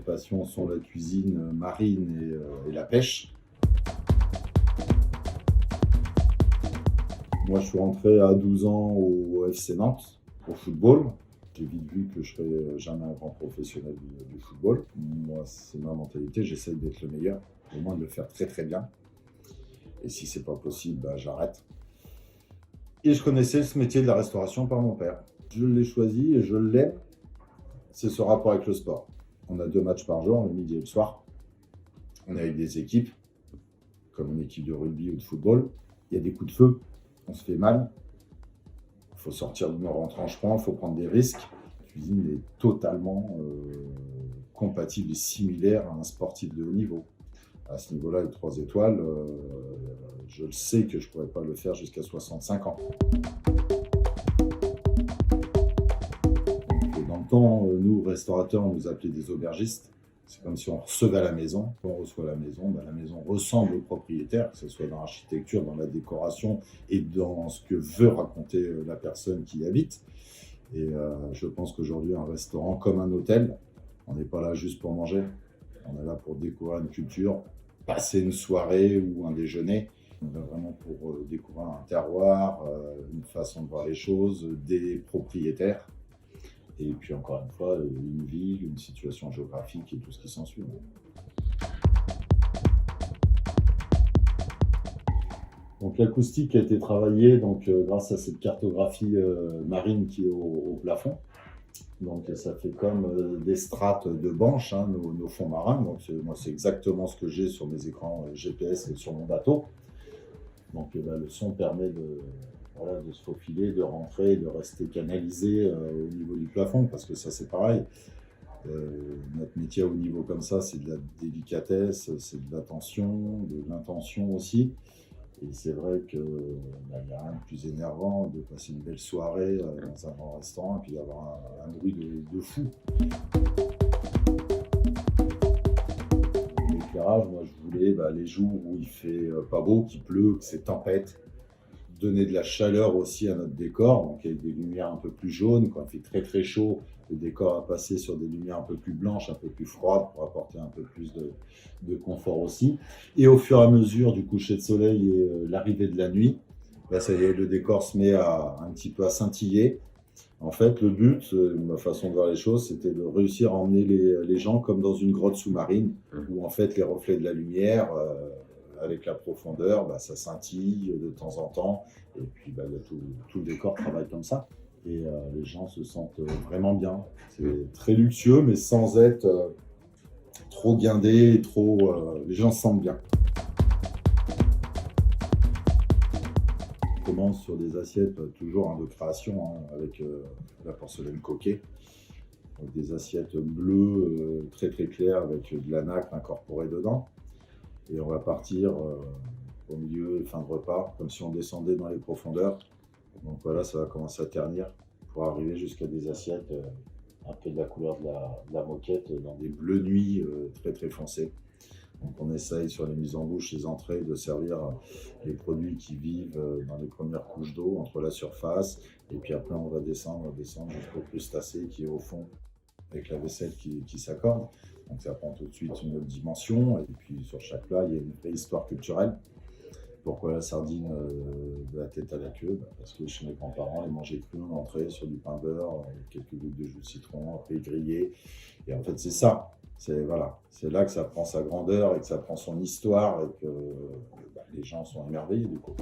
passions sont la cuisine marine et la pêche. Moi, je suis rentré à 12 ans au FC Nantes, au football. J'ai vite vu que je ne serais jamais un grand professionnel du football. Moi, c'est ma mentalité, j'essaye d'être le meilleur, au moins de le faire très très bien. Et si c'est pas possible, j'arrête. Et je connaissais ce métier de la restauration par mon père. Je l'ai choisi et je l'aime. C'est ce rapport avec le sport. On a 2 matchs par jour, le midi et le soir. On est avec des équipes, comme une équipe de rugby ou de football. Il y a des coups de feu, on se fait mal. Il faut sortir de nos retranchements, il faut prendre des risques. La cuisine est totalement compatible et similaire à un sportif de haut niveau. À ce niveau-là, les 3 étoiles, je le sais que je ne pourrais pas le faire jusqu'à 65 ans. Donc, dans le temps, nous, restaurateurs, on nous appelait des aubergistes. C'est comme si on recevait à la maison. Quand on reçoit la maison ressemble au propriétaire, que ce soit dans l'architecture, dans la décoration et dans ce que veut raconter la personne qui y habite. Et je pense qu'aujourd'hui, un restaurant comme un hôtel, on n'est pas là juste pour manger. On est là pour découvrir une culture, passer une soirée ou un déjeuner. On est vraiment pour découvrir un terroir, une façon de voir les choses, des propriétaires. Et puis encore une fois, une ville, une situation géographique et tout ce qui s'ensuit. Donc l'acoustique a été travaillée grâce à cette cartographie marine qui est au plafond. Donc ça fait comme des strates de banches, nos fonds marins. Donc moi c'est exactement ce que j'ai sur mes écrans GPS et sur mon bateau. Donc le son permet de se faufiler, de rentrer, de rester canalisé au niveau du plafond, parce que ça c'est pareil. Notre métier à haut niveau comme ça, c'est de la délicatesse, c'est de l'attention, de l'intention aussi. Et c'est vrai qu'il n'y a rien de plus énervant de passer une belle soirée dans un grand restaurant et puis d'avoir un bruit de fou. L'éclairage, moi je voulais les jours où il fait pas beau, qu'il pleut, que c'est tempête, donner de la chaleur aussi à notre décor, donc avec des lumières un peu plus jaunes. Quand il fait très très chaud, le décor a passé sur des lumières un peu plus blanches, un peu plus froides, pour apporter un peu plus de confort aussi. Et au fur et à mesure du coucher de soleil et l'arrivée de la nuit, ça y est, le décor se met un petit peu à scintiller. En fait, le but, ma façon de voir les choses, c'était de réussir à emmener les gens comme dans une grotte sous-marine, où en fait les reflets de la lumière, avec la profondeur, ça scintille de temps en temps. Et puis tout le décor travaille comme ça. Et les gens se sentent vraiment bien. C'est très luxueux, mais sans être trop guindé, les gens se sentent bien. On commence sur des assiettes toujours de création, avec la porcelaine coquet. Donc, des assiettes bleues très très claires avec de la nacre incorporée dedans. Et on va partir au milieu et fin de repas, comme si on descendait dans les profondeurs. Donc voilà, ça va commencer à ternir pour arriver jusqu'à des assiettes un peu de la couleur de la moquette, dans des bleus nuits très très foncés. Donc on essaye sur les mises en bouche, les entrées, de servir les produits qui vivent dans les premières couches d'eau entre la surface. Et puis après on va descendre jusqu'au crustacé qui est au fond, avec la vaisselle qui s'accorde. Donc ça prend tout de suite une autre dimension. Et puis sur chaque plat, il y a une vraie histoire culturelle. Pourquoi la sardine de la tête à la queue? Parce que chez mes grands-parents, ils mangeaient cru en entrée sur du pain beurre, quelques gouttes de jus de citron, après grillé. Et en fait, c'est ça. C'est là que ça prend sa grandeur et que ça prend son histoire et que les gens sont émerveillés du coup.